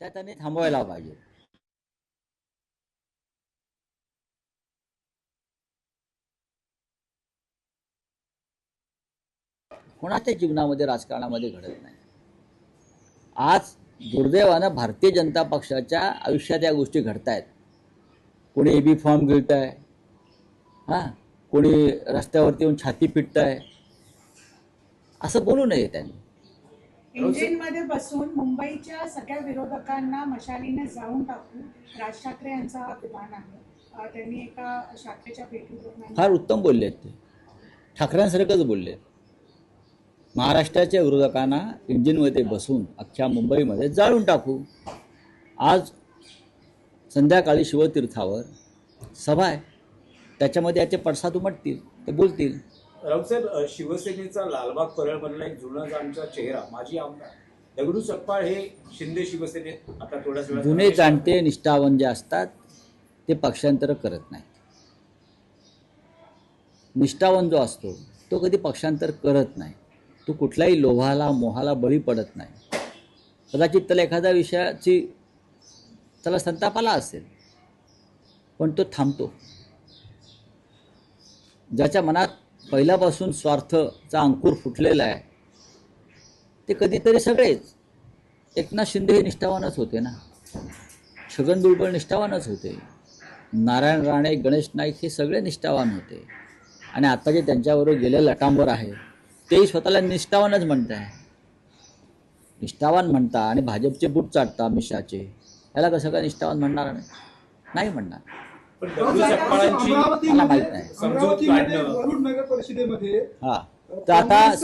त्या त्यांनी थांबवायला पाहिजे. कोणाच्या जीवनामध्ये राजकारणामध्ये घडत नाही. आज दुर्दैवानं भारतीय जनता पक्षाच्या आयुष्यात या गोष्टी घडत आहेत. कोणी एबी फॉर्म घेत आहे, हां, कोणी रस्त्यावरती येऊन छाती पिटत आहे. असं बोलू नये त्यांनी. इंजिनमध्ये बसून मुंबईच्या सगळ्या विरोधकांना मशालीने जाळून टाकू, राज ठाकरे यांचा हा विधान आहे. त्यांनी एका शाखेच्या भेटीदरम्यान फार उत्तम बोलले आहेत ते, ठाकरेंसारखंच बोलले. महाराष्ट्राच्या विरोधकांना इंजिनमध्ये बसून अख्ख्या मुंबईमध्ये जाळून टाकू. आज संध्याकाळी शिवतीर्थावर सभा आहे, त्याच्यामध्ये याचे पडसाद उमटतील, ते बोलतील. राऊतसाहेब, शिवसेनेचा लालबाग परळमधला एक जुना जाणता चेहरा माजी आमदार दगडू सपकाळ हे शिंदे शिवसेनेत आता थोड्याच वेळात जुने जाणते निष्ठावान जे असतात ते पक्षांतर करत नाहीत. निष्ठावान जो असतो तो कधी पक्षांतर करत नाही. तो कुठल्याही लोभाला मोहाला बळी पडत नाही. कदाचित त्याला एखाद्या विषयाची त्याला संतापाला असेल, पण तो थांबतो. ज्याच्या मनात पहिल्यापासून स्वार्थचा अंकुर फुटलेला आहे ते कधीतरी सगळेच. एकनाथ शिंदे हे निष्ठावानच होते ना, छगन भुजबळ निष्ठावानच होते, नारायण राणे, गणेश नाईक हे सगळे निष्ठावान होते. आणि आता जे त्यांच्याबरोबर गेले लटांबर आहे तेही स्वतःला निष्ठावानच म्हणत आहे. निष्ठावान म्हणता आणि भाजपचे बूट चाटता अमित शहाचे, याला कसं काय निष्ठावान म्हणणार नाही म्हणणार. पण दगडू सपकाळांची मला माहित नाही. समजूत काढणं वरुड नगर परिषदेमध्ये हा, तर आता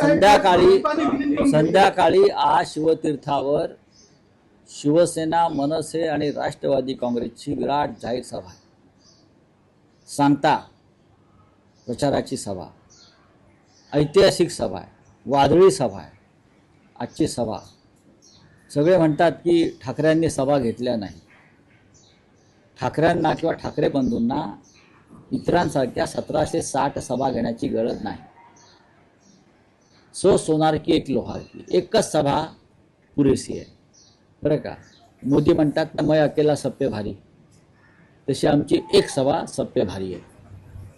संध्याकाळी आज शिवतीर्थावर शिवसेना, मनसे आणि राष्ट्रवादी काँग्रेसची विराट जाहीर सभा आहे. सांगता प्रचाराची सभा, ऐतिहासिक सभा आहे, वादळी सभा आहे आजची सभा. सगळे म्हणतात की ठाकरेंनी सभा घेतल्या नाही. ठाकरेंना किंवा ठाकरे बंधूंना इतरांसारख्या 1760 सभा घेण्याची गरज नाही. सो सोनार की एक लोहार की, एकच सभा पुरेशी आहे, बरं का. मोदी म्हणतात ना, मैं अकेला सब पे भारी, तशी आमची एक सभा सब पे भारी आहे.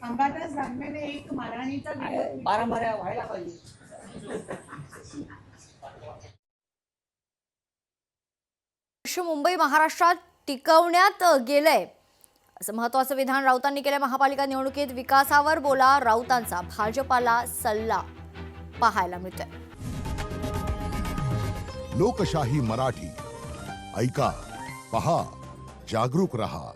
अंबादास दानवेने एक मारहाणीचा व्हिडिओ मारामाऱ्या व्हायला पाहिजे. मुंबई महाराष्ट्रात टिकवण्यात गेलंय असं महत्त्वाचं विधान राऊतांनी केलं. महापालिका निवडणुकीत विकासावर बोला राऊतांचा भाजपाला सल्ला पाहायला मिळतोय. लोकशाही मराठी ऐका, पहा, जागरूक रहा.